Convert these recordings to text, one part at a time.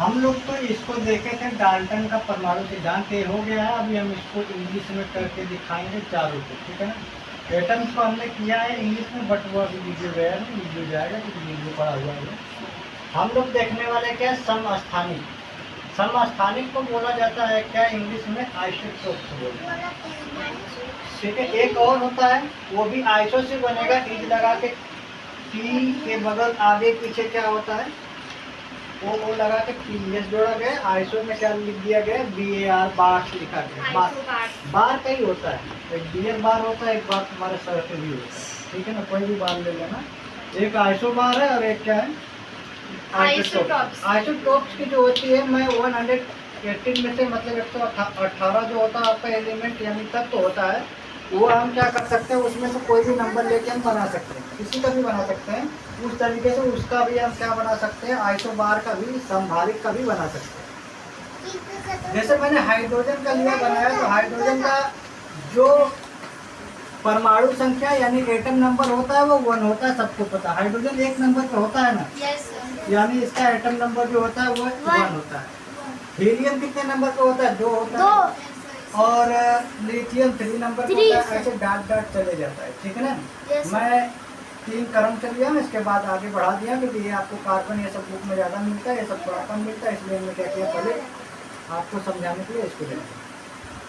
हम लोग तो इसको देखे थे डाल्टन का परमाणु सिद्धांत, ये हो गया है। अभी हम इसको इंग्लिश में करके दिखाएंगे चारों को, ठीक है ना। एटम्स को हमने किया है इंग्लिश में, बट वो अभी वीडियो गया नहीं, वीडियो जाएगा तो वीडियो पड़ा हुआ है। हम लोग देखने वाले क्या है, समस्थानिक। समस्थानिक को बोला जाता है क्या इंग्लिश में, आइसोटोप बोलते हैं, ठीक है। एक और होता है, वो भी आइसो से बनेगा, इज लगा के, टी के बगल आगे पीछे क्या होता है, वो लगा के टी एस जोड़ा गया। आइसो में क्या लिख दिया गया, BAR, बार लिखा गया। बार का ही होता है, एक BR बार होता है, एक बार तुम्हारे सर पे भी होता है, ठीक है ना। कोई भी बार ले लेना, एक आइसो बार है और एक क्या है, आइसोटोप्स। आइसोटोप्स की जो होती है, मैं 118 में से मतलब 118 जो होता है आपका एलिमेंट यानी तत्व होता है, वो हम क्या कर सकते हैं, उसमें से कोई भी नंबर लेके हम बना सकते हैं, किसी का भी बना सकते हैं। उस तरीके से उसका भी हम क्या बना सकते हैं, आइसोबार का भी, संभाविक का भी बना सकते हैं। जैसे मैंने हाइड्रोजन का लिया बनाया, तो हाइड्रोजन का जो परमाणु संख्या यानी एटम नंबर होता है वो 1 होता है, सबको पता है। हाइड्रोजन एक नंबर पे होता है ना, यानी इसका एटम नंबर जो होता है वो 1 होता है। हीलियम कितने नंबर पे होता है, 2 होता है। और लिथियम 3 नंबर पे होता है। ऐसे डाट डाट चले जाता है, ठीक है ना। मैं 3 क्रम से लिया, इसके बाद आगे बढ़ा दिया, क्योंकि ये आपको कार्बन ये सब बुक में ज़्यादा मिलता है, ये सब थोड़ा कम मिलता है, इसलिए हमने क्या किया, पहले आपको समझाने के लिए इसको लिया।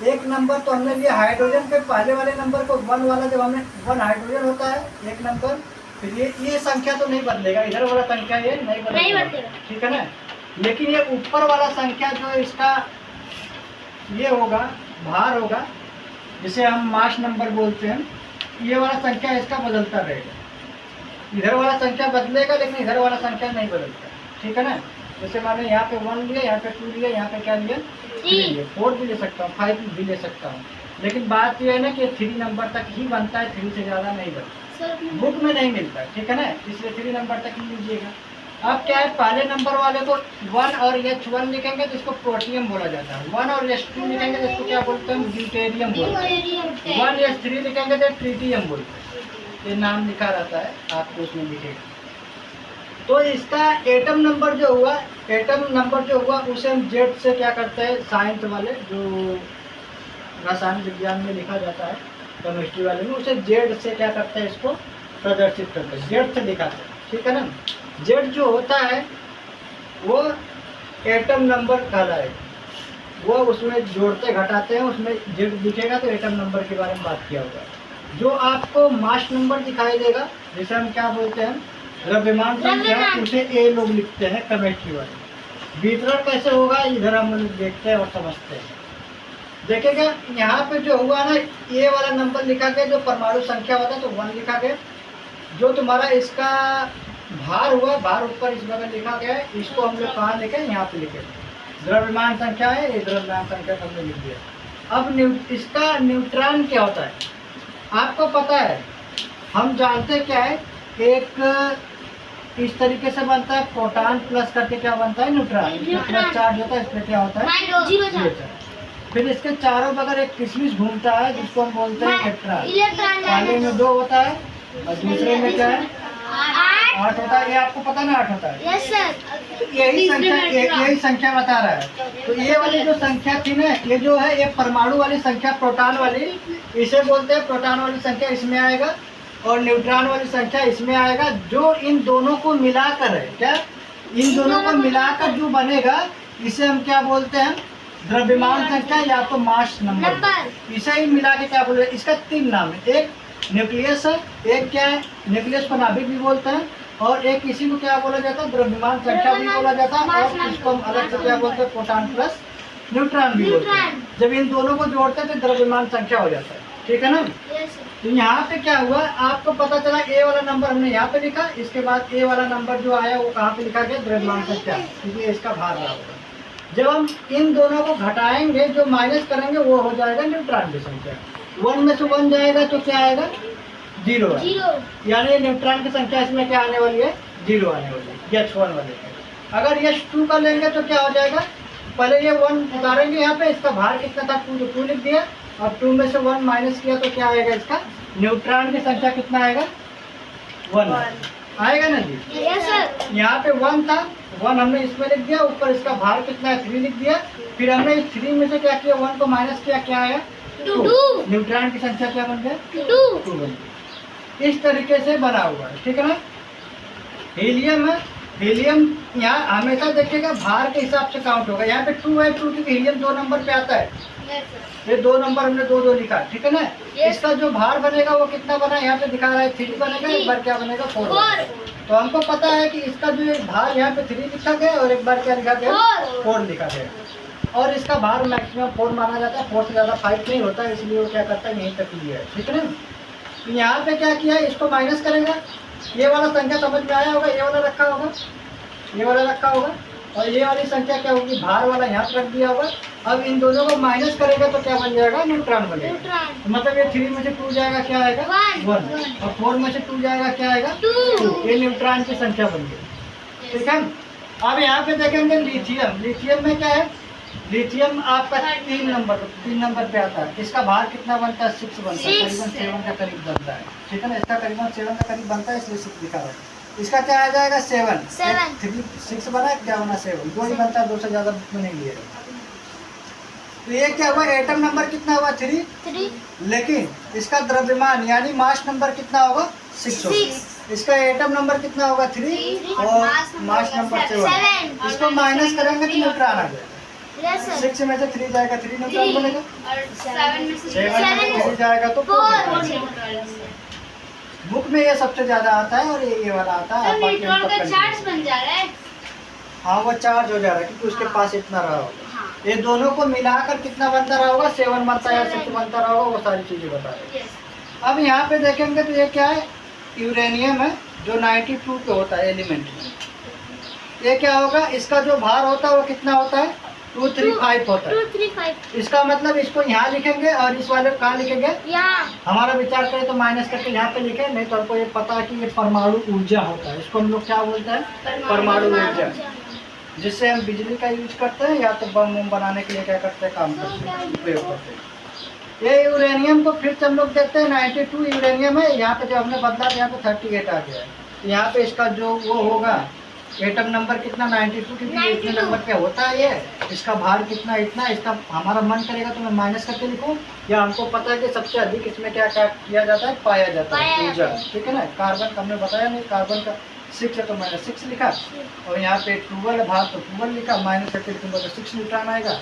एक नंबर तो हमने लिया हाइड्रोजन के पहले वाले नंबर को, 1 वाला, जब हमने 1 हाइड्रोजन होता है एक नंबर, फिर ये संख्या तो नहीं बदलेगा, इधर वाला संख्या ये नहीं बदलेगा, ठीक है ना। लेकिन ये ऊपर वाला संख्या जो है इसका ये होगा, भार होगा, जिसे हम मास नंबर बोलते हैं, ये वाला संख्या इसका बदलता रहेगा। इधर वाला संख्या बदलेगा लेकिन इधर वाला संख्या नहीं बदलता, ठीक है ना। जैसे माने यहाँ पे 1 लिया, यहाँ पे 2 लिया, यहाँ पे क्या लिया, 3 लिया, 4 भी ले सकता हूँ, 5 भी ले सकता हूँ। लेकिन बात यह है ना कि 3 नंबर तक ही बनता है, 3 से ज़्यादा नहीं बनता, बुक में नहीं मिलता, ठीक है ना। इसलिए 3 नंबर तक ही लीजिएगा। अब क्या है, पहले नंबर वाले को 1 और H1 लिखेंगे तो इसको प्रोटियम बोला जाता है। 1 और H2 लिखेंगे तो इसको क्या बोलते हैं, ड्यूटेरियम बोलते हैं। 1 H3 लिखेंगे तो ट्रिटियम बोलते हैं। ये नाम लिखा रहता है, आपको उसमें लिखेगा। तो इसका एटम नंबर जो हुआ, एटम नंबर जो हुआ उसे हम जेड से क्या करते हैं, साइंस वाले जो रसायन विज्ञान में लिखा जाता है, केमिस्ट्री वाले में, उसे जेड से क्या करते हैं, इसको प्रदर्शित करते हैं, जेड से दिखाते हैं, ठीक है ना। जेड जो होता है वो एटम नंबर कहलाएगा, वो उसमें जोड़ते घटाते हैं, उसमें जेड दिखेगा तो एटम नंबर के बारे में बात किया होगा। जो आपको मास नंबर दिखाई देगा, जैसे हम क्या बोलते हैं, द्रव्यमान संख्या, उसे ए लोग लिखते हैं केमिस्ट्री वाले। वितरण कैसे होगा, इधर हम लोग देखते हैं और समझते हैं। देखेगा यहाँ पे जो हुआ ना, ए वाला नंबर लिखा गया, जो परमाणु संख्या होता है तो 1 लिखा गया। जो तुम्हारा इसका भार हुआ, भार ऊपर इस बगल लिखा गया है, इसको हम लोग कहाँ लिखे, यहाँ पे लिखे। द्रव्यमान संख्या है, ये द्रव्यमान संख्या हमने लिख दिया। अब इसका न्यूट्रॉन क्या होता है आपको पता है, हम जानते क्या है, एक इस तरीके से बनता है, प्रोटॉन प्लस करके क्या बनता है, न्यूट्रॉन। प्लस चार्ज होता है, इस पर क्या होता है, जीरो चार्ज। फिर इसके चारों बगल एक किशमिश घूमता है, जिसको हम बोलते हैं इलेक्ट्रॉन। पहले में 2 होता है और दूसरे में क्या है, 8 होता है। ये आपको पता ना 8 होता है, यस सर। यही संख्या बता रहा है। तो ये वाली जो संख्या थी ना, ये जो है, ये परमाणु वाली संख्या, प्रोटॉन वाली, इसे बोलते हैं प्रोटॉन वाली संख्या, इसमें आएगा। और न्यूट्रॉन वाली संख्या इसमें आएगा। जो इन दोनों को मिलाकर है, क्या, इन दोनों को मिलाकर जो बनेगा, इसे हम क्या बोलते हैं, द्रव्यमान संख्या या तो मास नंबर। इसे ही मिला के क्या बोले, इसका 3 नाम है। एक न्यूक्लियस है, एक क्या है, न्यूक्लियस को नाभिक भी बोलते हैं, और एक इसी को क्या बोला जाता है, द्रव्यमान संख्या भी बोला जाता है, और इसको हम अलग से क्या बोलते हैं, प्रोटॉन प्लस न्यूट्रॉन भी बोलते हैं। जब इन दोनों को जोड़ते हैं तो द्रव्यमान संख्या हो जाता है, ठीक है ना। तो यहाँ पे क्या हुआ, आपको पता चला, ए वाला नंबर हमने यहाँ पे लिखा, इसके बाद ए वाला नंबर जो आया वो कहाँ पे लिखा गया, द्रव्यमान संख्या, क्योंकि इसका भार रहा होगा। जब हम इन दोनों को घटाएंगे, जो माइनस करेंगे वो हो जाएगा न्यूट्रॉन की संख्या। 1 में से 1 जाएगा तो क्या आएगा, 0 आएगा। यानी न्यूट्रॉन की संख्या इसमें क्या आने वाली है, 0 आने वाली है, H1 वाले। अगर H2 का लेंगे तो क्या हो जाएगा, पहले ये 1 उतारेंगे यहाँ पे, इसका भार कितना था, 2 लिख दिया, अब 2 में से 1 माइनस किया तो क्या आएगा, इसका न्यूट्रॉन की संख्या कितना आएगा, 1। आएगा ना जी। Yes sir. यहाँ पे 1 था, 1 हमने इसमें लिख दिया, ऊपर इसका भार कितना है 3 लिख दिया। फिर हमने इस 3 में से क्या किया, 1 को माइनस किया, क्या आया 2। न्यूट्रॉन की संख्या क्या बन गया 2 बन गई। इस तरीके से बना हुआ है, ठीक है ना। हीलियम है, हीलियम यहाँ हमेशा देखिएगा भार के हिसाब से काउंट होगा। यहाँ पे 2 है, 2 क्योंकि हीलियम 2 नंबर पे आता है, ये 2 नंबर हमने 2 लिखा, ठीक है ना। इसका जो भार बनेगा वो कितना बना, यहाँ पे दिखा रहा है 3 बनेगा, एक बार क्या बनेगा 4 बनेगा। तो हमको पता है कि इसका जो भार यहाँ पे 3 लिखा गया और एक बार क्या लिखा गया 4 लिखा गया। और इसका भार मैक्सिमम 4 माना जाता है, 4 से ज़्यादा 5 नहीं होता, इसलिए वो क्या करता है यहीं तक लिया है, ठीक है ना। तो यहाँ पे क्या किया है, इसको माइनस करेगा, ये वाला संख्या समझ में आया होगा, ये वाला रखा होगा, ये वाला रखा होगा, और ये वाली संख्या क्या होगी, भार वाला यहाँ पे रख दिया होगा। अब इन दोनों को माइनस करेगा तो क्या बन जाएगा, न्यूट्रॉन बनेगा। मतलब ये 3 में से 2 जाएगा, क्या आएगा 1, और 4 में से 2 जाएगा, क्या आएगा 2। ये न्यूट्रॉन की संख्या बन गई, ठीक है। अब यहाँ पे देखेंगे लिथियम, लिथियम में क्या है, लिथियम आपका 3 नंबर पे आता है। इसका भार कितना बनता है 6 बनता है, करीबन 7 का करीब बनता है, ठीक है ना। इसका करीबन 7 का करीब बनता है, इसलिए 6 दिखा रहा है। इसका क्या आ जाएगा 7, 6 बना, क्या बना 7, 2 ही बनता है, 2 से ज़्यादा नहीं लिया। तो ये क्या हुआ, एटम नंबर कितना हुआ 3, लेकिन इसका द्रव्यमान यानी मास नंबर कितना होगा 6 होगा। इसका एटम नंबर कितना होगा 3 और मास नंबर 7। इसको माइनस करेंगे तो न्यूट्रॉन आ जाएगा। 6 में से 3 जाएगा, 3 न्यूट्रॉन बनेगा, और 7 में से 3 जाएगा तो 4। बुक में ये सबसे ज्यादा आता है और ये वाला आता है। न्यूट्रॉन का चार्ज बन जा रहा है। हाँ वो चार्ज हो जा रहा है क्योंकि उसके पास इतना रहा होगा। ये दोनों को मिलाकर कितना बनता रहा होगा, 7 बनता है या 6 बनता रहा होगा, वो सारी चीजें बता रहे हैं। अब यहाँ पे देखेंगे तो ये क्या है, यूरेनियम है जो 92 पे होता है एलिमेंट में। ये क्या होगा, इसका जो भार होता है वो कितना होता है 235 होता है। 235। इसका मतलब इसको यहाँ लिखेंगे और इस वाले को कहाँ लिखेंगे, यहाँ। हमारा विचार करें तो माइनस करके यहाँ पे लिखे, नहीं तो हमको ये पता है कि ये परमाणु ऊर्जा होता है। इसको हम लोग क्या बोलते हैं, परमाणु ऊर्जा, जिससे हम बिजली का यूज करते हैं या तो बम बनाने के लिए क्या करते हैं, काम करते हैं, उपयोग करते हैं। ये यूरेनियम को फिर से हम लोग देखते हैं 92 यूरेनियम है। यहाँ पे जो हमने बदला यहाँ पे 38 आ गया है। यहाँ पे इसका जो वो होगा एटम नंबर कितना 92, क्योंकि इतने नंबर पे होता है ये। इसका भार कितना, इतना। इसका हमारा मन करेगा तो मैं माइनस करके लिखूँ, या हमको पता है कि सबसे अधिक इसमें क्या किया जाता है, पाया जाता है ऊर्जा, ठीक है ना। कार्बन का हमने बताया नहीं, कार्बन का 6 है तो मैंने 6 लिखा, और यहाँ पे 12 भार तो 12 लिखा, माइनस करके लिखूंगा तो 6 न्यूट्रॉन आएगा।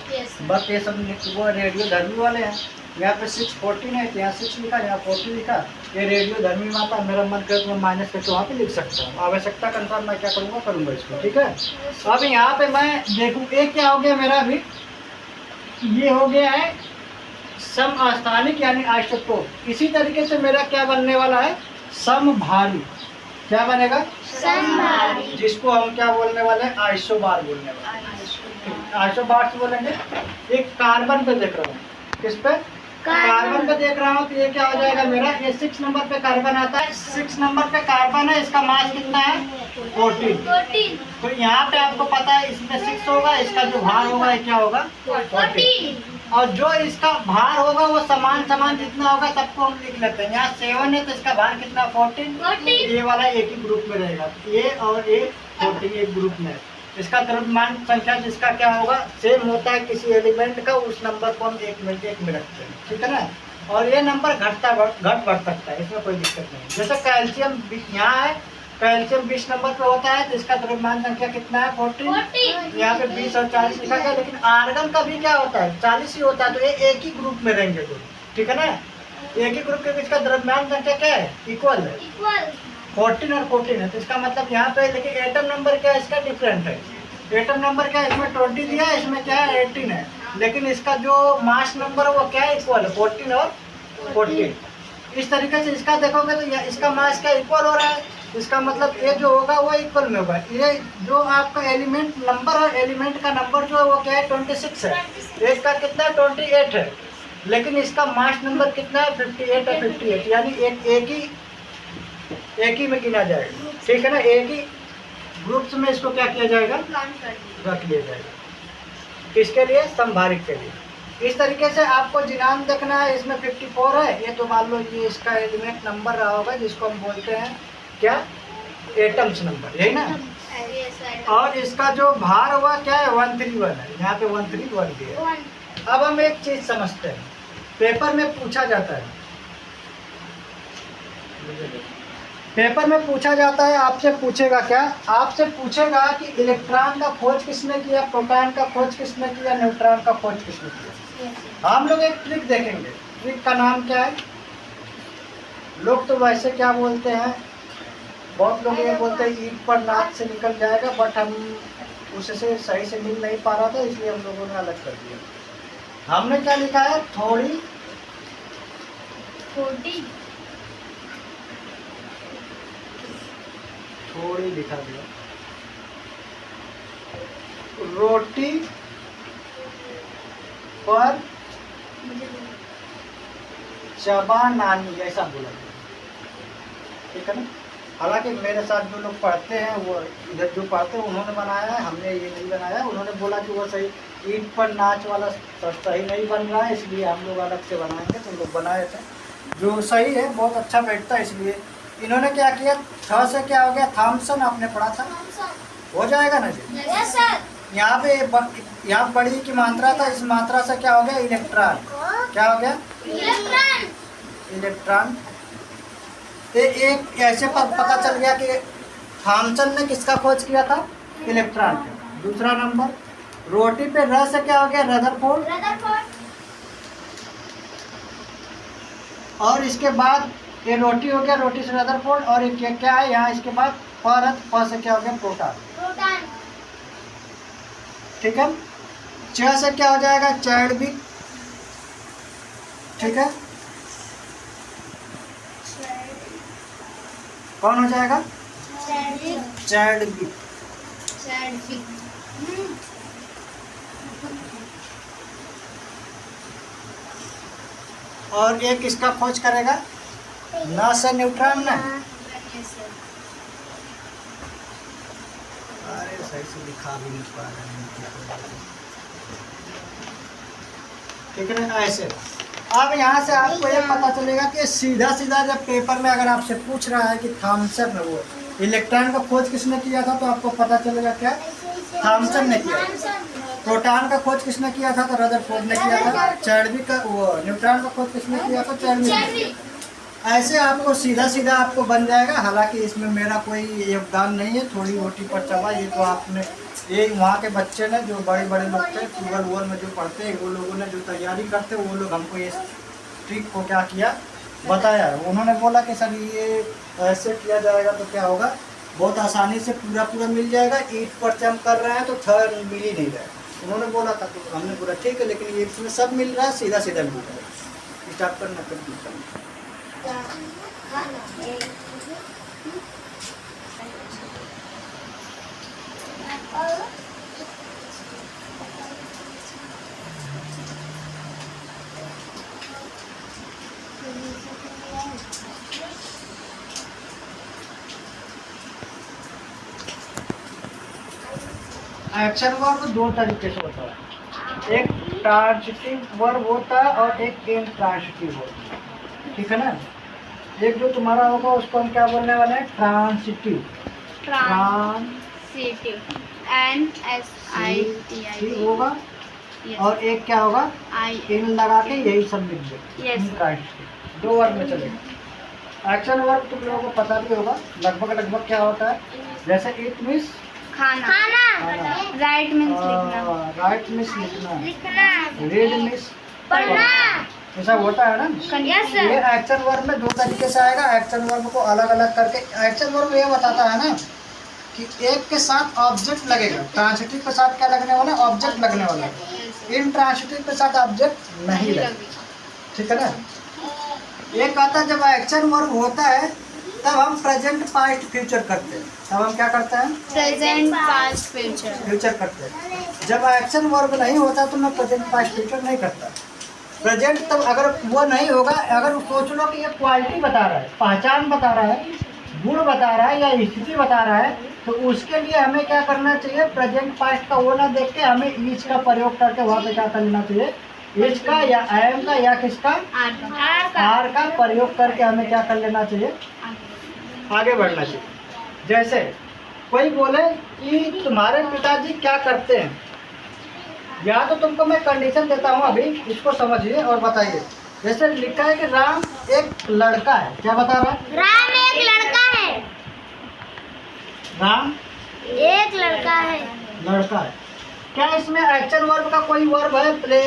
बस ये सब वो रेडियो धर्मी वाले हैं। यहाँ पे 6 14 है तो यहाँ 6 लिखा, यहाँ 40 लिखा। ये रेडियो धर्मी माता, मेरा मन करे तो मैं माइनस करके वहाँ पे लिख सकता हूँ। आवश्यकता के अनुसार मैं क्या करूँगा इसको, ठीक है। अब यहाँ पे मैं देखूँ एक क्या हो गया मेरा अभी, ये हो गया है समस्थानिक यानी आइसोटोप। इसी तरीके से मेरा क्या बनने वाला है, समभारी। क्या बनेगा, समभारी, जिसको हम क्या बोलने वाले हैं, आइसोबार बोलने वाले हैं। आइसोबार से बोलेंगे। एक कार्बन पे देख रहा हूँ, किस पे, कार्बन पे देख रहा हूँ, तो ये क्या हो जाएगा मेरा, ये 6 नंबर पे कार्बन आता है। 6 नंबर पे कार्बन है, इसका मास कितना है 14। तो यहाँ पे आपको पता है इसमें 6 होगा, इसका जो भार होगा ये क्या होगा 14। और जो इसका भार होगा वो समान जितना होगा सबको हम लिख लेते हैं। यहाँ 7 है तो इसका भार कितना 14। ये वाला एक ही ग्रुप में रहेगा, ये और ये 14 एक ग्रुप में। इसका द्रव्यमान संख्या जिसका क्या होगा सेम होता है किसी एलिमेंट का, उस नंबर को हम 1 में रखते हैं, ठीक है ना। और ये नंबर घट बढ़ सकता है, इसमें कोई दिक्कत नहीं। जैसे कैल्शियम यहाँ है, कैल्शियम 20 नंबर पे होता है तो इसका द्रव्यमान संख्या कितना है 14। यहाँ पे 20 और 40 लिखा गया। लेकिन आर्गन का भी क्या होता है 40 ही होता है, तो ये एक ही ग्रुप में रहेंगे दोनों, ठीक है ना। एक ही ग्रुप के बीच का द्रव्यमान संख्या क्या है, इक्वल है, 14 और 14 है। तो इसका मतलब यहाँ पे, लेकिन एटम नंबर क्या है इसका डिफरेंट है। एटम नंबर क्या है, इसमें 20 दिया है, इसमें क्या है 18 है। लेकिन इसका जो मास नंबर है वो क्या है, इक्वल है, 14 और 14। इस तरीके से इसका देखोगे तो इसका मास क्या इक्वल हो रहा है। इसका मतलब ये जो होगा वो इक्वल में होगा। ये जो आपका एलिमेंट नंबर है, एलिमेंट का नंबर जो है वो क्या है 26 है। एक का कितना 28 है, लेकिन इसका मास नंबर कितना है 58 है। 58 यानी एक ही में गिना जाएगा, ठीक है ना। एक ही ग्रुप्स में इसको क्या किया जाएगा, रख लिया जाएगा। किसके लिए, समभारिक के लिए। इस तरीके से आपको जिनान देखना है। इसमें 54 है, ये तो मान लो ये इसका एलिमेंट नंबर रहा होगा जिसको हम बोलते हैं क्या, एटम्स नंबर, यही ना। Yes, sir. और इसका जो भार हुआ क्या है 131 है, यहाँ पे 131 दिया है। 1. अब हम एक चीज समझते हैं, पेपर में पूछा जाता है, पेपर में पूछा जाता है, आपसे पूछेगा क्या, आपसे पूछेगा कि इलेक्ट्रॉन का खोज किसने किया, प्रोटॉन का खोज किसने किया, न्यूट्रॉन का खोज किसने किया। Yes. हम लोग एक ट्रिक देखेंगे, ट्रिक का नाम क्या है। लोग तो वैसे क्या बोलते हैं, बहुत लोग ये बोलते हैं ईंट पर नाक से निकल जाएगा, बट हम उससे सही से मिल नहीं पा रहा था, इसलिए हम लोगों ने अलग कर दिया। हमने क्या लिखा है, थोड़ी 40. थोड़ी लिखा दिया, रोटी पर चबा नानी, ऐसा बोला गया, ठीक है ना। हालांकि मेरे साथ जो लोग पढ़ते हैं, वो इधर जो पढ़ते हैं उन्होंने बनाया है, हमने ये नहीं बनाया। उन्होंने बोला कि वो सही ईंट पर नाच वाला सही नहीं बन रहा है, इसलिए हम लोग अलग से बनाएंगे, तो लोग बनाए थे जो सही है, बहुत अच्छा बैठता है। इसलिए इन्होंने क्या किया, छ से क्या हो गया, थॉमसन, आपने पढ़ा था, हो जाएगा ना जी। Yes, sir. यहाँ पे यहाँ बड़ी की मात्रा था, इस मात्रा से क्या हो गया, इलेक्ट्रॉन, क्या हो गया, Electron. इलेक्ट्रॉन। तो एक ऐसे पर पता चल गया कि थॉमसन ने किसका खोज किया था, इलेक्ट्रॉन का। दूसरा नंबर, रोटी पे र से क्या हो गया, रदरफोर्ड। Rutherford. और इसके बाद ये रोटी हो गया, रोटी से रदरफोर्ड। और ये क्या है यहाँ, इसके बाद प से क्या हो गया, प्रोटॉन, Proton. ठीक है। च से क्या हो जाएगा, चैडविक, ठीक है। कौन हो जाएगा, Chadwick. चैडविक। Chadwick. और ये किसका खोज करेगा, ना से न्यूट्रॉन ना। Yes, sir. अरे सही से लिखा भी नहीं पा रहे हैं, ठीक है ना, ऐसे। अब यहाँ से आपको ये पता चलेगा कि सीधा सीधा जब पेपर में अगर आपसे पूछ रहा है कि थॉमसन में वो इलेक्ट्रॉन का खोज किसने किया था, तो आपको पता चलेगा क्या, थॉमसन ने किया। प्रोटॉन का खोज किसने किया था, तो रदरफोर्ड ने किया था। चैडविक का, वो न्यूट्रॉन का खोज किसने किया था, चैडविक ने किया। ऐसे आपको सीधा सीधा आपको बन जाएगा। हालांकि इसमें मेरा कोई योगदान नहीं है, थोड़ी रोटी पर चबा, ये तो आपने, ये वहाँ के बच्चे ने, जो बड़े बड़े लोग थे ट्वेल्व वोल में जो पढ़ते हैं, वो लोगों ने जो तैयारी करते, वो लोग हमको ये ट्रिक को क्या किया, बताया। उन्होंने बोला कि सर ये ऐसे किया जाएगा तो क्या होगा, बहुत आसानी से पूरा पूरा मिल जाएगा। ईंट पर हम कर रहे हैं तो थर्ड मिल ही नहीं रहा है, उन्होंने बोला था। तो हमने बोला ठीक है, लेकिन ये इसमें सब मिल रहा है, सीधा सीधा मिल रहा है। स्टार्ट करना कर एक्शन वर्ब दो तरीके से होता है, एक ट्रांजिटिव वर्ब होता है और एक इंट्रांजिटिव होता है, ठीक है ना। एक जो तुम्हारा होगा उसको हम क्या बोलने वाले हैं, ट्रांजिटिव। Transitive. NSITIV. होगा। Yes. और एक क्या होगा, I. इन लगा के यही सब लिख दो। Yes. इंट्रांजिटिव दो वर्ब में चलेगा। एक्शन वर्ब तुम लोगों को पता भी होगा लगभग क्या होता है, जैसे इट मीन्स खाना. Write means लिखना. राइट मीन्स लिखना, लिखना. रीड मीन्स पढ़ना. ऐसा होता है ना। Yes, sir. ये एक्शन वर्ब में दो तरीके से आएगा। एक्शन वर्ब को अलग अलग करके, एक्शन वर्ब ये बताता है ना कि एक के साथ ऑब्जेक्ट लगेगा। ट्रांजिटिव के साथ क्या लगने वाला है, ऑब्जेक्ट लगने वाला है। इन ट्रांजिटिव के साथ ऑब्जेक्ट नहीं लगेगा, ठीक है ना। ये कहता है जब एक्शन वर्ब होता है तब हम प्रेजेंट पास्ट फ्यूचर करते हैं। तब हम क्या करते हैं, Present, past, future. फ्यूचर करते हैं। जब एक्शन वर्ब नहीं होता तो मैं प्रेजेंट पास्ट फ्यूचर नहीं करता। प्रेजेंट तब अगर वो नहीं होगा, अगर सोच लो कि ये क्वालिटी बता रहा है, पहचान बता रहा है, गुण बता रहा है या स्थिति बता रहा है, तो उसके लिए हमें क्या करना चाहिए, प्रेजेंट पास्ट का वो ना देख के हमें ईच का प्रयोग करके वहाँ पे क्या कर लेना चाहिए, ईच का या एम का या किसका, आर का प्रयोग करके हमें क्या कर लेना चाहिए, आगे बढ़ना चाहिए। जैसे कोई बोले कि तुम्हारे पिताजी क्या करते हैं, या तो तुमको मैं कंडीशन देता हूँ अभी, इसको समझिए और बताइए। जैसे लिखा है कि राम एक लड़का है, क्या बता रहा है? राम एक लड़का है। राम एक लड़का है। लड़का है। क्या इसमें एक्शन वर्ब का कोई वर्ब है? प्ले,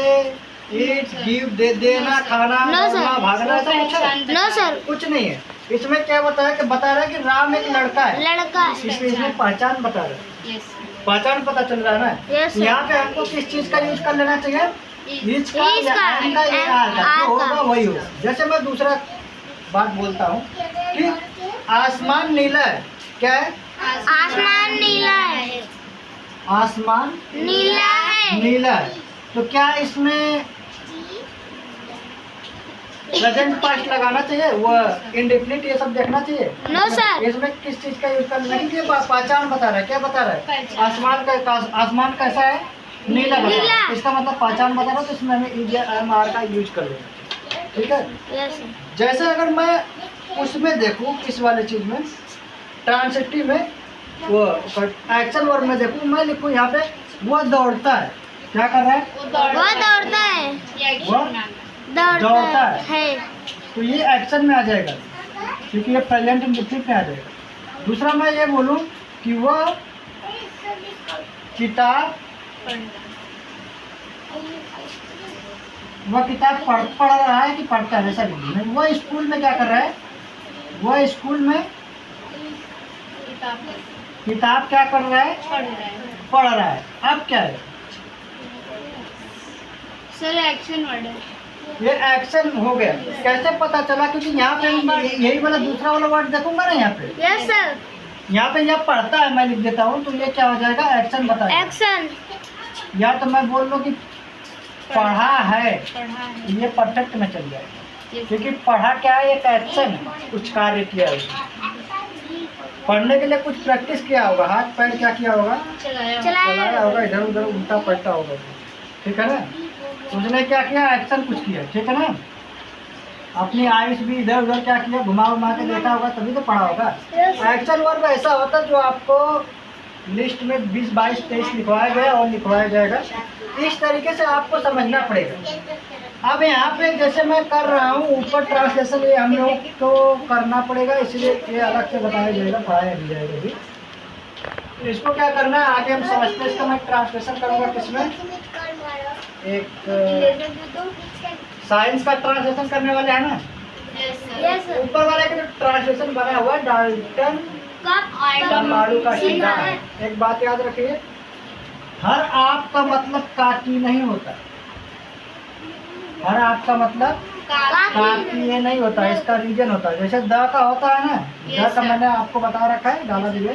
ईट, गिव, दे देना, खाना, No, sir. दौड़ना, भागना, ऐसा कुछ है? नो सर, कुछ नहीं है। इसमें क्या बताया कि बता रहा है कि राम एक लड़का है। लड़का है। इसमें पहचान बता रहा है, पहचान पता चल रहा है ना। Yes, sir. यहाँ पे हमको किस चीज का यूज कर लेना चाहिए? ईच का Is या का, एम का या आर का, आर जो का। होगा वही होगा। जैसे मैं दूसरा बात बोलता हूँ कि आसमान नीला है। क्या है? आसमान नीला है। आसमान नीला है। नीला है। तो क्या इसमें प्रेजेंट पास्ट लगाना चाहिए? वो इंडेफिनिट ये सब देखना चाहिए? No, sir. इसमें किस चीज का यूज करना है? ये पहचान बता रहा है। क्या बता रहा है? आसमान कैसा है? नीला बता रहा है। नीला। इसका मतलब पहचान बता रहा है, तो इसमें हमें ई या एम आर का यूज कर लेना। ठीक है। यस जैसे अगर मैं उसमें देखूं, इस वाले चीज में ट्रांसिटिव में, वो एक्शन वर्ड में देखूं, मैं लिखूं यहाँ पे वो दौड़ता है। क्या कर रहा है? वो दौड़ता है। वो दौड़ता है। तो ये एक्शन में आ जाएगा, क्योंकि ये प्रेजेंट इंडेफिनिट में आ जाएगा। दूसरा मैं ये बोलूं कि वह किताब पढ़ रहा है कि पढ़ता है, ऐसा नहीं। वह स्कूल में क्या कर रहा है? वह स्कूल में किताब क्या कर रहा है? पढ़ रहा है। अब क्या है? सर एक्शन वर्ड है। ये एक्शन हो गया। कैसे पता चला? क्योंकि यहाँ पे यही वाला दूसरा वाला वर्ड देखूंगा ना, यहाँ पे यस सर। यहाँ पे यह पढ़ता है मैं लिख देता हूँ, तो ये क्या हो जाएगा? एक्शन बताएगा। एक्शन। या तो मैं बोल लूँ कि पढ़ा है, पढ़ा है। ये परफेक्ट में चल जाएगा, क्योंकि पढ़ा क्या है? एक एक्शन है, कुछ कार्य किया है। पढ़ने के लिए कुछ प्रैक्टिस किया होगा, हाथ पैर क्या किया होगा? चलाया होगा, इधर उधर उल्टा पलटा होगा। ठीक है ना? उसने क्या किया? एक्शन कुछ किया। ठीक है ना? अपनी आयुष भी इधर उधर क्या किया? घुमा घुमा के देखा होगा, तभी तो पढ़ा होगा। एक्शन वर्ब ऐसा होता है जो आपको लिस्ट में 20, 22, 23 लिखवाया गया और लिखवाया जाएगा। इस तरीके से आपको समझना पड़ेगा। अब यहाँ पे जैसे मैं कर रहा हूँ, ऊपर ट्रांसलेशन ये हम लोग को करना पड़ेगा, इसलिए ये अलग से बताया जाएगा, पढ़ाया भी जाएगा अभी। इसको क्या करना है आगे हम समझते हैं। इसका मैं ट्रांसलेशन करूँगा किसमें? एक साइंस का ट्रांसलेशन करने वाले हैं ना, यस सर। ऊपर वाले का ट्रांसलेशन बना हुआ है डाल्टन का मारू का सिद्धांत। एक बात याद रखिए, हर आप का मतलब काकी नहीं होता। हर आप का मतलब काकी ये नहीं होता, इसका रीजन होता है। जैसे द का होता है ना, द का मैंने आपको बता रखा है, डाला दीजिए।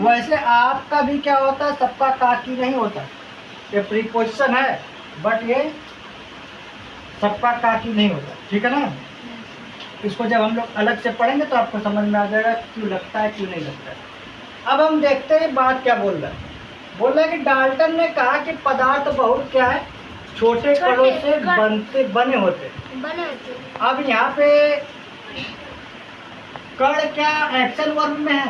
वैसे आप का भी क्या होता है? सबका काकी नहीं होता। ये प्रीपोजिशन है, बट ये सबका काकी नहीं होता। ठीक है ना? इसको जब हम लोग अलग से पढ़ेंगे तो आपको समझ में आ जाएगा क्यों लगता है, क्यों नहीं लगता है। अब हम देखते हैं बात क्या बोल रहा है। बोल रहा है कि डाल्टन ने कहा कि पदार्थ बहुत क्या है? छोटे कणों से बने होते। अब यहाँ पे कण क्या एक्शन वर्ब में है?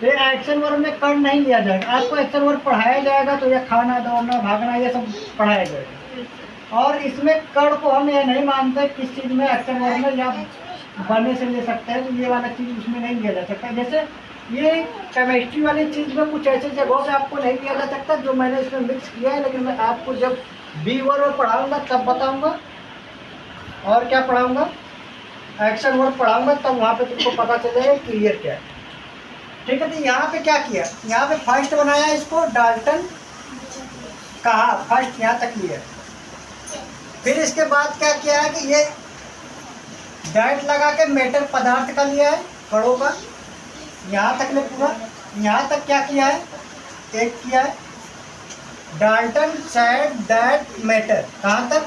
तो एक्शन वर्ब में कण नहीं लिया जाएगा। आपको एक्शन वर्ब पढ़ाया जाएगा तो ये खाना, दौड़ना, भागना, ये सब पढ़ाया जाएगा। और इसमें कण को हम ये नहीं मानते किस चीज़ में एक्शन वर्ब में, या बने से ले सकते हैं, तो ये वाला चीज़ उसमें नहीं लिया जा सकता। जैसे ये केमिस्ट्री वाली चीज़ में कुछ ऐसे जगहों पे आपको नहीं लिया जा सकता जो मैंने इसमें मिक्स किया है, लेकिन मैं आपको जब बी वर्ब पढ़ाऊँगा तब बताऊँगा। और क्या पढ़ाऊँगा? एक्शन वर्ब पढ़ाऊँगा, तब वहाँ पे तुमको पता चलेगा क्लियर क्या है। ठीक है? तो यहाँ पे क्या किया? यहाँ पे फर्स्ट बनाया इसको डाल्टन कहा, फर्स्ट यहाँ तक लिया। फिर इसके बाद क्या किया है कि ये डैट लगा के मैटर पदार्थ का लिया है, कणों का, यहाँ तक ले पूरा। यहाँ तक क्या किया है? एक किया है डाल्टन सैड दैट मैटर। कहाँ तक?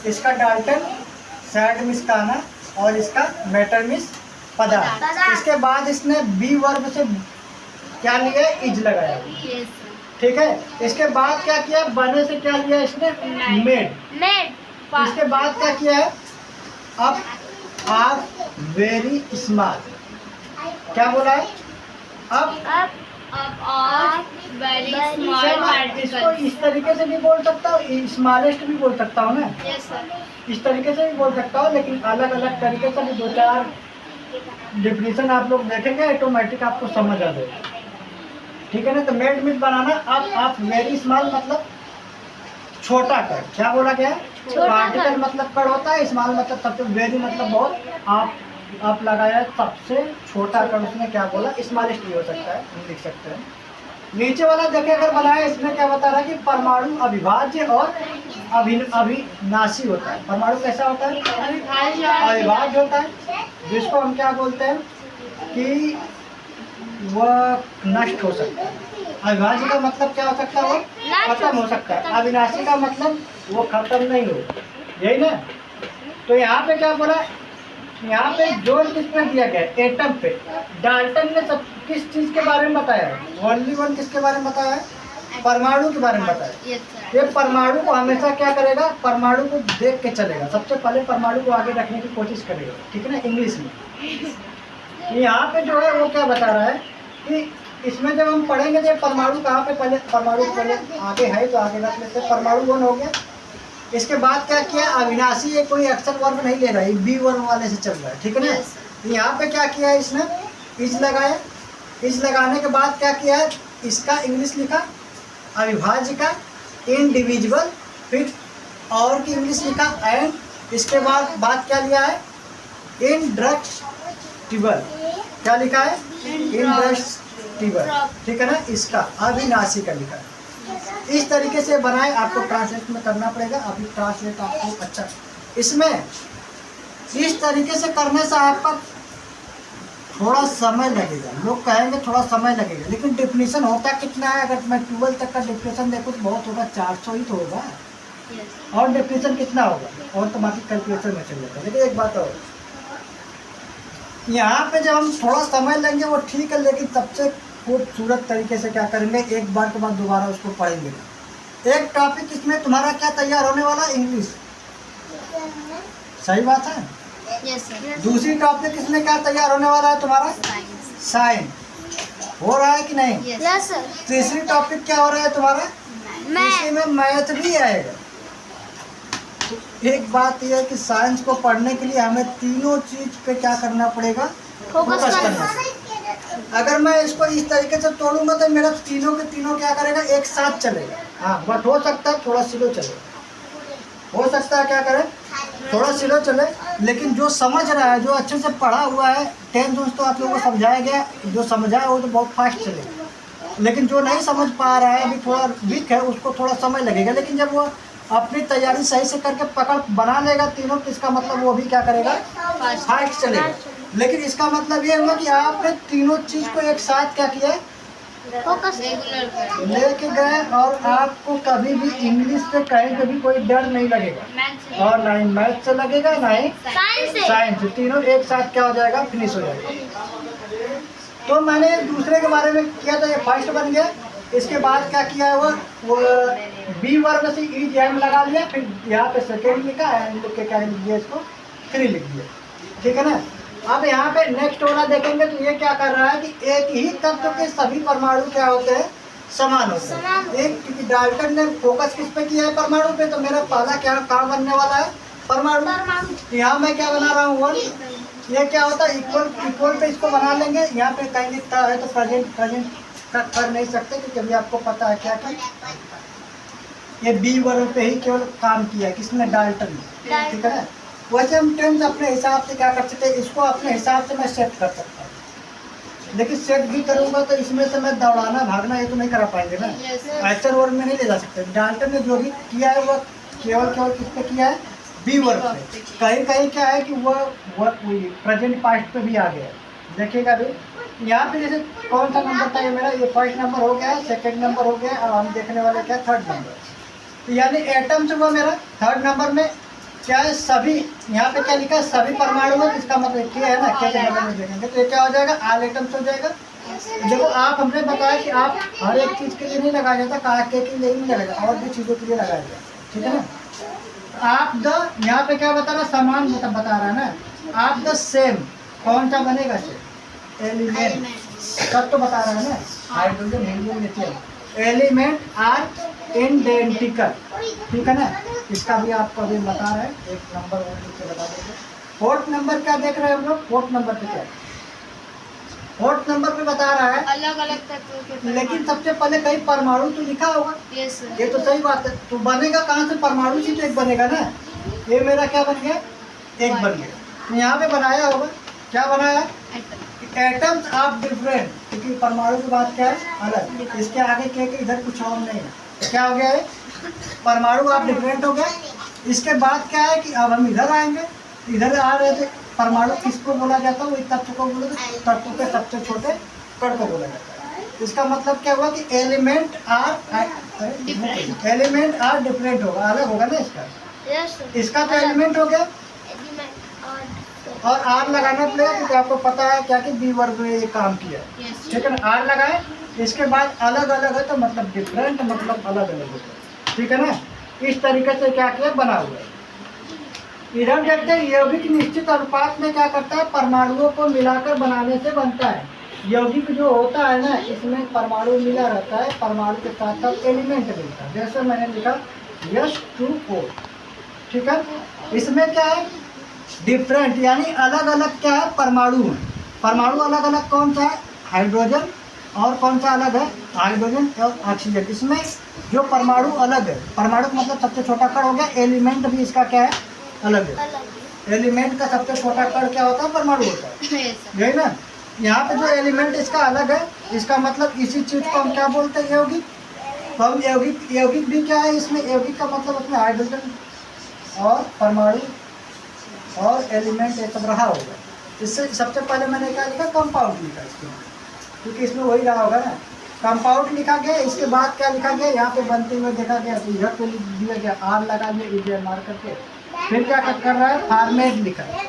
इसका डाल्टन, सैड मिस कहना, और इसका मैटर मिस पदार्थ। इसके बाद इसने बी वर्ब से क्या लिया? इज लगाया। ठीक है? इसके बाद क्या किया? बने से क्या लिया इसने? मेड। इसके बाद क्या किया है? अब आप वेरी स्मार्ट। क्या बोला है? अब of very small सर इसको particles. इस तरीके से भी बोल सकता हूँ, स्मॉलेस्ट भी बोल सकता हूँ ना, Yes sir. इस तरीके से भी बोल सकता हूँ, लेकिन अलग अलग तरीके से भी 2-4 डिफिनीशन आप लोग देखेंगे ऑटोमेटिक आपको समझ आ जाएगा, ठीक है ना। तो मेड मिथ बनाना, अब आप वेरी स्मॉल मतलब छोटा कण, क्या बोला गया है? छोटा पार्टिकल कण। मतलब कण होता है, स्मॉल मतलब सबसे, वेरी मतलब बहुत, आप लगाया सबसे छोटा कण, उसमें क्या बोला? स्मॉलेस्ट भी हो सकता है, हम लिख सकते हैं। नीचे वाला देखिए अगर बनाया, इसमें क्या बता रहा है कि परमाणु अविभाज्य और अविनाशी होता है। परमाणु कैसा होता है? अविभाज्य होता है, जिसको हम क्या बोलते हैं कि वह नष्ट हो सकता है। अविभाज्य का मतलब क्या हो सकता है? वो खत्म हो सकता है। अविनाशी का मतलब वो खत्म नहीं हो, यही ना। तो यहाँ पे क्या बोला? यहाँ पे जोर किस पे दिया गया? एटम पे। डाल्टन ने सब किस चीज के बारे में बताया है? ओनली वन किसके बारे में बताया है? परमाणु के बारे में बताया। Yes sir. ये परमाणु को हमेशा क्या करेगा? परमाणु को देख के चलेगा, सबसे पहले परमाणु को आगे रखने की कोशिश करेगा, ठीक है ना, इंग्लिश में। यहाँ पे जो है वो क्या बता रहा है कि इसमें जब हम पढ़ेंगे तो परमाणु कहाँ पे, पहले परमाणु पहले आगे है तो आगे रख लेते हैं। परमाणु वन हो गया, इसके बाद क्या किया? अविनाशी, ये कोई अक्षर वर्ग नहीं ले रहा है, बी वर्ग वाले से चल रहा है, ठीक है ना। यहाँ पे क्या किया है इसने? इज लगाया, इज लगाने के बाद क्या किया है? इसका इंग्लिश लिखा अविभाज्य का, इनडिविजिबल, फिर और की इंग्लिश लिखा एंड, इसके बाद बात क्या लिया है? इनडेस्ट्रक्टिबल, क्या लिखा है? इनडेस्ट्रक्टिबल, ठीक है ना। इसका अविनाशी का लिखा है। इस तरीके से बनाए, आपको ट्रांसलेट में करना पड़ेगा, अभी ट्रांसलेट आपको अच्छा, इसमें इस तरीके से करने से आपका थोड़ा समय लगेगा, लोग कहेंगे थोड़ा समय लगेगा, लेकिन डेफिनेशन होता कितना है? अगर मैं 12 तक का डेफिनेशन देखूँ तो बहुत होगा, 400 ही तो होगा। Yes. और डेफिनेशन कितना होगा? और तो बाकी कैलकुलेशन में चल जाता है। लेकिन एक बात और, यहाँ पे जब हम थोड़ा समय लेंगे वो ठीक है, लेकिन सबसे खूबसूरत तरीके से क्या करेंगे? एक बार के बाद दोबारा उसको पढ़ेंगे। एक टॉपिक इसमें तुम्हारा क्या तैयार होने वाला? इंग्लिश, सही बात है। Yes sir. दूसरी टॉपिक इसमें क्या तैयार होने वाला है तुम्हारा? Science. साइंस हो रहा है कि नहीं? Yes. Yes sir. तीसरी टॉपिक क्या हो रहा है तुम्हारा? इसी में मैथ भी आएगा। तो एक बात यह है कि साइंस को पढ़ने के लिए हमें तीनों चीज पे क्या करना पड़ेगा? फोकस करना पड़ेगा। अगर मैं इसको इस तरीके से तोड़ूंगा तो मेरा तीनों के तीनों क्या करेगा? एक साथ चलेगा। हाँ, बट हो सकता है थोड़ा स्लो चले, हो सकता है क्या करें? थोड़ा स्लो चले, लेकिन जो समझ रहा है, जो अच्छे से पढ़ा हुआ है, 10 तो आप लोगों को समझाया गया, जो समझा है वो तो बहुत फास्ट चलेगा। लेकिन जो नहीं समझ पा रहा है, अभी थोड़ा वीक है, उसको थोड़ा समय लगेगा। लेकिन जब वो अपनी तैयारी सही से करके पकड़ बना लेगा तीनों, तो इसका मतलब वो भी क्या करेगा? फास्ट चलेगा। लेकिन इसका मतलब ये हुआ कि आपने तीनों चीज को एक साथ क्या किया? फोकस Regular कर. लेके गए, और आपको कभी भी इंग्लिश से कहीं पे भी कोई डर नहीं लगेगा, Maths. और ना ही मैथ से लगेगा, ना ही साइंस से। साइंस से। तीनों एक साथ क्या हो जाएगा? फिनिश हो जाएगा। तो मैंने दूसरे के बारे में किया था, ये फर्स्ट बन गया। इसके बाद क्या किया है? वो बी वर्ग से ई एम लगा लिया, फिर यहाँ पे सेकेंड लिखा, एंड लिख के क्या लिख दिया? इसको 3 लिख दिया, ठीक है ना। अब यहाँ पे नेक्स्ट वाला देखेंगे तो ये क्या कर रहा है कि एक ही तत्व के सभी परमाणु क्या होते हैं? समान होते हैं। एक, क्योंकि डाल्टन ने फोकस किस पे किया है? परमाणु पे। तो मेरा पहला क्या काम बनने वाला है? परमाणु। यहाँ मैं क्या बना रहा हूँ? 1। ये क्या होता है? इक्वल पे इसको बना लेंगे। यहाँ पे कहीं लिखता है तो प्रेजेंट कर नहीं सकते, क्योंकि अभी आपको पता है क्या कि ये बी वर्ग पे ही केवल काम किया है, किसने? डाल्टन ने, ठीक है ना। वैसे हम टेंस अपने हिसाब से क्या कर सकते हैं? इसको अपने हिसाब से मैं सेट कर सकता हूँ, लेकिन सेट भी करूँगा तो इसमें से मैं दौड़ाना भागना ये तो नहीं करा पाएंगे ना, एक्चुअल वर्ग में नहीं ले जा सकते। डाल्टन ने जो भी किया है वो केवल किस पे किया है? बी वर्ग पे। कहीं कहीं क्या है कि वह प्रेजेंट पास्ट पे भी आ गया है, देखिएगा अभी। यहाँ पे जैसे कौन सा नंबर था? ये मेरा, ये फर्स्ट नंबर हो गया, सेकंड नंबर हो गया, और हम देखने वाले क्या? Third number. तो यानी एटम्स हुआ मेरा थर्ड नंबर में। क्या है? सभी, यहाँ पे क्या लिखा है? सभी परमाणु है, इसका मतलब क्या है ना? क्या के नंबर में देखेंगे तो ये क्या हो जाएगा? ऑल एटम्स हो जाएगा। देखो, आप हमने बताया कि आप हर एक चीज के लिए नहीं लगाया जाता, कहा के लिए नहीं लगाया जाता, और भी चीजों के लिए लगाया जाता, ठीक है ना। आप द, यहाँ पे क्या बता रहा? समान बता रहा है ना। आप द सेम, कौन सा बनेगा? सेम। एलिमेंट सब तो बता रहा है ना, hydrogen helium lithium element are identical, ठीक है ना। इसका भी आपको अभी बता रहे हैं, एक नंबर और नीचे बता देंगे। फोर्थ नंबर क्या देख रहे हैं हम लोग, फोर्थ नंबर पे क्या है, फोर्थ नंबर पे बता रहा है अलग अलग तत्वों के परमाणु। लेकिन सबसे पहले कहीं परमाणु तो लिखा होगा, यस सर। ये तो सही बात है। तो बनेगा कहाँ से, परमाणु से तो एक बनेगा ना। ये मेरा क्या बन गया, एक बन गया। तो यहाँ पे बनाया होगा, क्या बनाया, एटम्स ऑफ डिफरेंट, क्योंकि परमाणु की बात क्या है, अलग। इसके आगे क्या है, इधर कुछ और नहीं है, क्या हो गया है, परमाणु ऑफ डिफरेंट हो गया। इसके बाद क्या है कि अब हम इधर आएंगे, इधर आ रहे थे। परमाणु किसको बोला जाता है, वो तत्व को बोला जाता है, तत्व के सबसे छोटे कण को बोला जाता है। इसका मतलब क्या हुआ कि एलिमेंट आर डिफरेंट होगा, अलग होगा ना इसका। Yes sir. इसका तो एलिमेंट हो गया, और आर लगाना पड़ेगा क्योंकि आपको पता है क्या कि बी वर्ग में ये काम किया है, यस ठीक है ना। आर लगाए, इसके बाद अलग अलग है तो मतलब डिफरेंट, मतलब अलग अलग होगा, ठीक है ना। इस तरीके से क्या किया, बना हुआ है। इधर देखते हैं यौगिक निश्चित अनुपात में क्या करता है, परमाणुओं को मिलाकर बनाने से बनता है। यौगिक जो होता है ना, इसमें परमाणु मिला रहता है, परमाणु के साथ साथ एलिमेंट मिलता है। जैसे मैंने लिखा H2O, ठीक है। इसमें क्या है, डिफरेंट यानी अलग अलग क्या है, परमाणु है। परमाणु अलग अलग कौन सा है, हाइड्रोजन, और कौन सा अलग है, हाइड्रोजन और ऑक्सीजन। इसमें जो परमाणु अलग है, परमाणु का मतलब सबसे छोटा कण हो गया, एलिमेंट भी इसका क्या है, अलग है। एलिमेंट का सबसे छोटा कण क्या होता है, परमाणु होता है, यही ना। यहाँ पे जो एलिमेंट इसका अलग है, इसका मतलब इसी चीज को हम क्या बोलते हैं, यौगिक। तो हम यौगिक भी क्या है, इसमें यौगिक का मतलब उसमें हाइड्रोजन और परमाणु और एलिमेंट ये सब रहा होगा। इससे सबसे पहले मैंने क्या लिखा, कंपाउंड लिखा इसमें, क्योंकि इसमें वही रहा होगा ना, कंपाउंड लिखा गया। इसके बाद क्या लिखा गया, यहाँ पे बनते हुए देखा गया, तो इधर पे लिख दिया गया, आर लगा दिया मार करके। फिर क्या कर रहा है, फॉर्मेट लिखा है।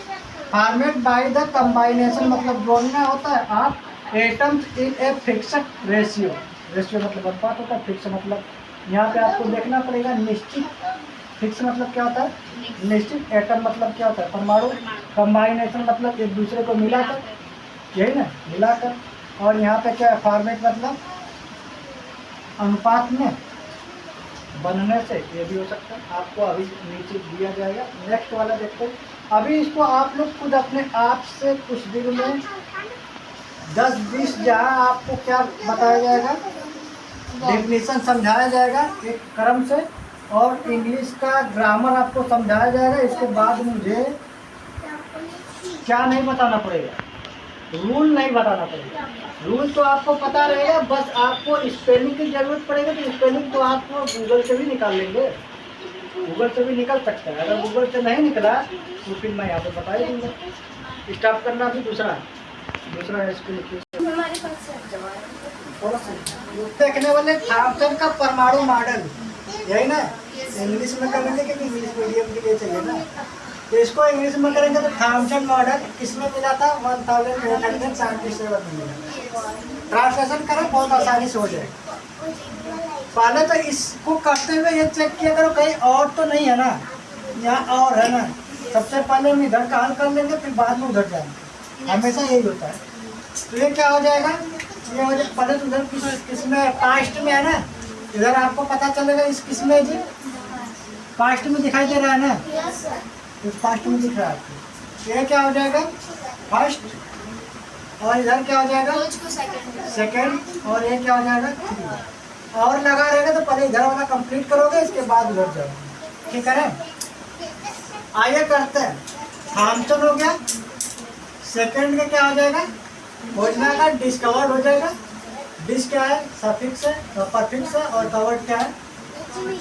फॉर्मेट बाय द कंबाइनेशन, मतलब जोड़ना होता है आप atoms in a fixed ratio. Ratio मतलब अनुपात होता है, फिक्स मतलब यहाँ पे आपको देखना पड़ेगा निश्चित। फिक्स मतलब क्या होता है, निश्चित। एटम मतलब क्या होता है, परमाणु। कंबाइनेशन मतलब एक दूसरे को मिलाकर, यही ना, मिलाकर। और यहाँ पे क्या है, फॉर्मेट मतलब अनुपात में बनने से, ये भी हो सकता है। आपको अभी नीचे दिया जाएगा। नेक्स्ट वाला देखते हैं। अभी इसको आप लोग खुद अपने आप से कुछ दिन में 10-20 जहाँ आपको क्या बताया जाएगा, डेफिनेशन समझाया जाएगा एक क्रम से, और इंग्लिश का ग्रामर आपको समझाया जाएगा। इसके बाद मुझे क्या नहीं बताना पड़ेगा, रूल नहीं बताना पड़ेगा। रूल तो आपको पता रहेगा, बस आपको स्पेलिंग की जरूरत पड़ेगी। तो स्पेलिंग तो आप गूगल से भी निकाल लेंगे, गूगल से भी निकल सकता है। अगर गूगल से नहीं निकला तो फिर मैं यहाँ पे बता ही दूँगा। स्टार्ट करना भी दूसरा स्पेलिंग देखने वाले थॉमसन का परमाणु मॉडल, यही ना। इंग्लिश में करेंगे क्योंकि इंग्लिश मीडियम के लिए चाहिए ना, तो इसको इंग्लिश में करेंगे तो थॉमसन मॉडल किसमें मिला था, 1877 में मिला। ट्रांसलेशन करें बहुत आसानी से हो जाएगा। पहले तो इसको करते हुए ये चेक किया करो कहीं और तो नहीं है ना, यहाँ और है ना। सबसे पहले हम इधर का हल कर लेंगे, फिर बाद में उधर जाएंगे, हमेशा यही होता है। तो ये क्या हो जाएगा, ये हो जाए पहले तो उधर किसमें पास्ट में है ना, इधर आपको पता चलेगा इस किसमें जी, पास्ट में दिखाई दे रहा है ना, तो पास्ट में दिख रहा है आपको। ये क्या हो जाएगा, फर्स्ट, और इधर क्या हो जाएगा, सेकेंड, और ये क्या हो जाएगा, थ्री। और लगा रहेगा तो पहले इधर वाला कंप्लीट करोगे, इसके बाद उधर जाओगे, ठीक है ना। आइए करते हैं। थॉमसन हो गया, सेकेंड का क्या हो जाएगा, खोजना का डिस्कवर्ड हो जाएगा। डिस क्या है, सफिक्स है, परफिक्स है, और कवर्ड क्या है,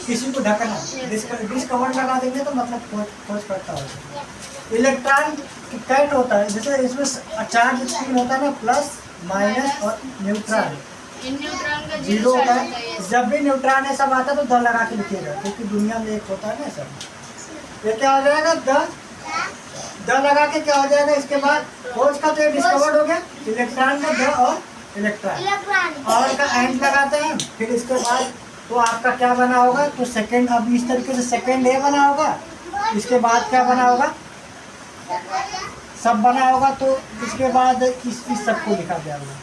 किसी को ढकना। डिस्कवर्ड लगा देंगे तो मतलब खोज करता है। इलेक्ट्रॉन कैट होता है, जैसे इसमें चार्ज स्पिन होता है ना, प्लस माइनस और न्यूट्रॉन, जीरो होता है। जब भी न्यूट्रॉन ये सब आता है तो द लगा के लिखिएगा, क्योंकि दुनिया में एक होता है ना सब। ये क्या हो जाएगा, द लगा के क्या हो जाएगा, इसके बाद खोज का तो ये डिस्कवर्ड हो गया, इलेक्ट्रॉन में द और इलेक्ट्रॉन, और का एंड लगाते हैं। फिर इसके बाद तो आपका क्या बना होगा, तो सेकंड, अब इस तरीके से सेकंड ए बना होगा। इसके बाद क्या बना होगा, सब बना होगा तो इसके बाद इस सबको लिखा गया होगा।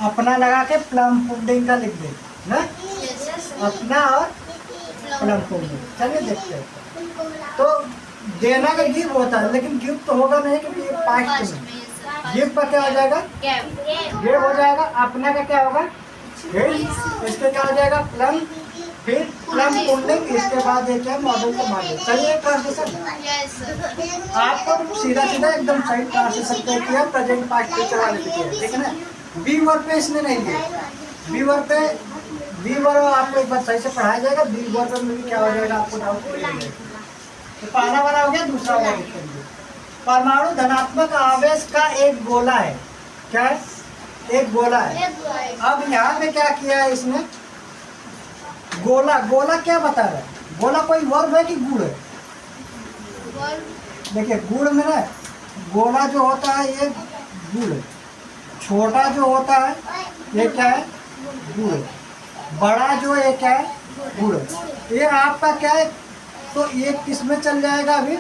अपना लगा के प्लम पुडिंग का लिख दे ना, अपना और प्लम पुडिंग। चलिए देखते हैं। तो देना का गिव होता है, लेकिन गिव तो होगा नहीं क्योंकि ये पास्ट में। गिव का क्या हो जाएगा, गिव हो जाएगा। अपना का क्या होगा, इसके क्या हो जाएगा, प्लम, फिर प्लम पुडिंग, इसके बाद ये क्या, मॉडल का मॉडल। चलिए ट्रांसलेशन आपको सीधा सीधा एकदम सही ट्रांसलेशन किया, प्रेजेंट पास्ट फ्यूचर वाले पे किया, ठीक है ना। बी वर्ब पे इसने नहीं दिया, बी वर्ब पे, बी वर्ब आपको एक बार सही से पढ़ाया जाएगा। बी वर्ब में भी क्या हो जाएगा, आपको डाउट नहीं होगा। तो पहला वाला हो गया, दूसरा वाला लिख लेंगे। परमाणु धनात्मक आवेश का एक गोला है। क्या है, एक गोला है। अब यहाँ पे क्या किया है इसने, गोला, गोला क्या बता रहा है, गोला कोई वर्ब है कि गुण है। देखिए गुण में ना, गोला जो होता है ये गुण है, छोटा जो होता है ये क्या है, गुण है, बड़ा जो है क्या है, गुण है। ये आपका क्या है, तो ये किस में चल जाएगा, अभी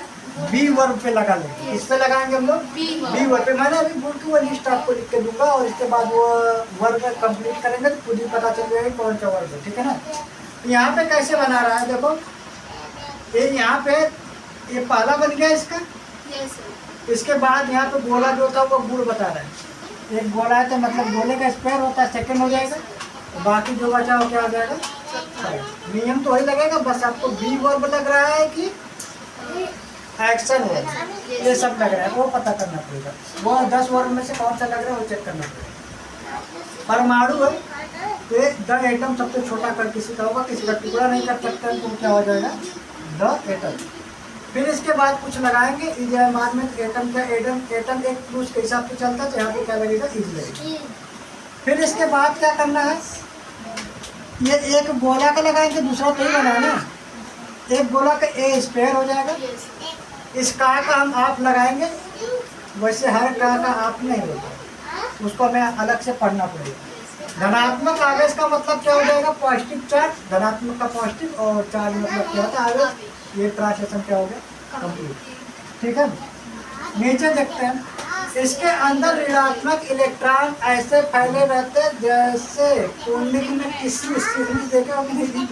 बी वर्ब पे लगा लेंगे। किस पे लगाएंगे हम लोग, बी वर्ब पे। मैंने अभी बोल के वो लिस्ट आपको लिख के दूंगा और इसके बाद वो वर्ब कंप्लीट करेंगे तो खुद ही पता चल जाएगा कौन सा वर्ब है, ठीक है ना। यहाँ पे कैसे बना रहा है, देखो ये यहाँ पे ये पहला बन गया इसका। इसके बाद यहाँ पे गोला जो था वो गुण बता रहा है। एक गोला है तो मतलब गोले का स्क्वायर होता है, सेकंड हो जाएगा। बाकी जो बचा हो क्या हो जाएगा, नियम तो वही लगेगा, बस आपको बी वर्ब लग रहा है कि एक्शन वर्ब, ये सब लग रहा है वो पता करना पड़ेगा। वो 10 वर्ब में से कौन सा लग रहा है वो चेक करना पड़ेगा। परमाणु है तो द एटम सबसे छोटा कर किसी का होगा, किसी का टुकड़ा नहीं कर सकता तो क्या हो जाएगा, द एटम। फिर इसके बाद कुछ लगाएंगे इजामात में, एटम क्या, एटम, एटम एक प्लस के हिसाब से चलता है तो यहाँ पे क्या लगेगा, इज लगेगा। फिर इसके बाद क्या करना है, ये एक गोला का लगाएंगे, दूसरा तो ही बनाना है। एक गोला का ए स्क्वायर हो जाएगा। इस का हम आप लगाएंगे, वैसे हर का आप नहीं होता, उसको हमें अलग से पढ़ना पड़ेगा। धनात्मक आवेश का मतलब क्या हो जाएगा, पॉजिटिव चार्ज, धनात्मक का पॉजिटिव और चार्ज मतलब क्या होता है, आवेश। ये ट्रांसलेशन क्या हो गया, कंप्लीट, ठीक है। नीचे देखते हैं, इसके अंदर ऋणात्मक इलेक्ट्रॉन ऐसे फैले रहते हैं जैसे कुंडली में किसमिस देखे हो कि नहीं,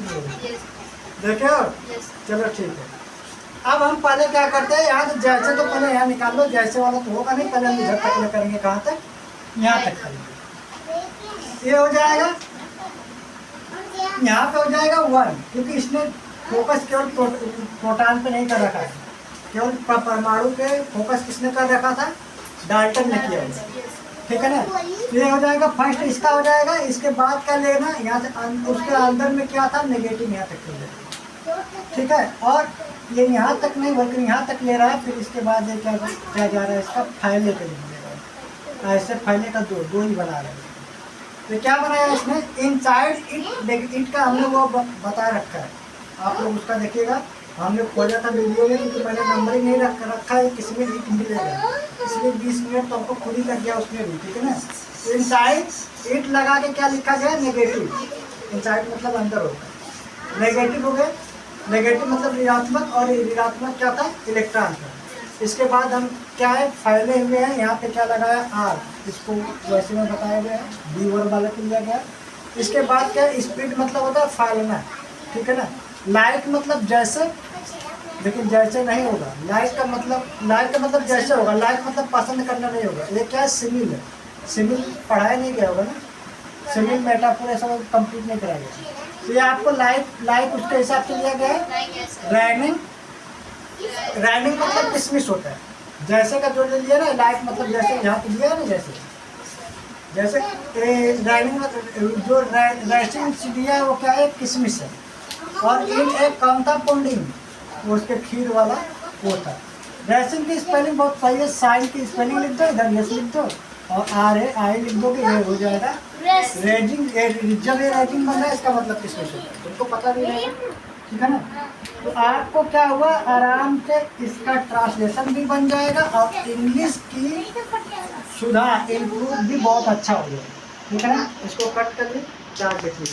देखे हो, चलो ठीक है। अब हम पहले क्या करते हैं, यहाँ तो जैसे तो पहले यहाँ निकाल लो, जैसे वाला तो होगा नहीं, पहले हम इधर तक करेंगे, कहाँ तक, यहाँ तक करेंगे। ये हो जाएगा, यहाँ पे हो जाएगा 1, क्योंकि इसने फोकस केवल प्रोटॉन पे नहीं कर रखा है, केवल परमाणु पे फोकस किसने कर रखा था, डाल्टन ने किया है, ठीक है ना। ये हो जाएगा फर्स्ट, इसका हो जाएगा। इसके बाद क्या लेना, यहाँ से उसके अंदर में क्या था, नेगेटिव यहाँ तक ले जाएगा, ठीक है। और ये यहाँ तक नहीं बल्कि यहाँ तक ले रहा है। फिर इसके बाद ये क्या जा रहा है, इसका फैले के लिए ऐसे फैले का दो ही बना रहे हैं। तो क्या बनाया इसने, इनसाइड इट, इट का हमने वो बता रखा है, आप लोग उसका देखिएगा। हमने खोजा था वीडियो में, क्योंकि मैंने नंबर ही नहीं रखा है, किसी में इट मिलेगा, इसलिए 20 मिनट तो हमको खुद ही लग गया उसमें भी, ठीक है ना। इनसाइड इट लगा के क्या लिखा गया, नेगेटिव। इनसाइड मतलब अंदर होता है, नेगेटिव हो गया, नेगेटिव मतलब ऋणात्मक, और ऋणात्मक क्या था, इलेक्ट्रॉन था। इसके बाद हम क्या है, फैले हुए हैं, यहाँ पे क्या लगाया, आर, इसको वैसे में बताया गया है, बी वर्ब वाला लिया गया। इसके बाद क्या, स्पीड मतलब होता है फैलना, ठीक है ना। लाइक मतलब जैसे, लेकिन जैसे नहीं होगा, लाइक का मतलब जैसे होगा, लाइक मतलब पसंद करना नहीं होगा। ये क्या है, सिमिल है, सिमिल पढ़ाया नहीं गया होगा ना, सिमिल मेटाफोर ऐसा कंप्लीट नहीं कराया गया। तो ये आपको लाइक उसके हिसाब से लिया गया है। रैनिंग मतलब किसमिस होता है, जैसे का जो ले लिया ना, लाइक मतलब जैसे यहाँ पे लिया है ना, जैसे रैनिंग मतलब जो रैसिंग दिया है वो क्या है, किसमिस है। और इन एक कौन था, पुडिंग, वो उसके खीर वाला वो था। रैसिंग की स्पेलिंग बहुत सही है, साइन की स्पेलिंग लिख दो, इधर यस लिख दो, और आर है, आई लिख दोगे, ये हो जाएगा रेजिंग। जब ये रेजिंग बन रहा है, इसका मतलब किसमिस होता है, तुमको पता भी नहीं, ठीक है ना। तो आपको क्या हुआ, आराम से इसका ट्रांसलेशन भी बन जाएगा और इंग्लिश की सुधार इम्प्रूव भी बहुत अच्छा हो जाएगा, ठीक है ना। इसको कट कर लें, 4 देखिए।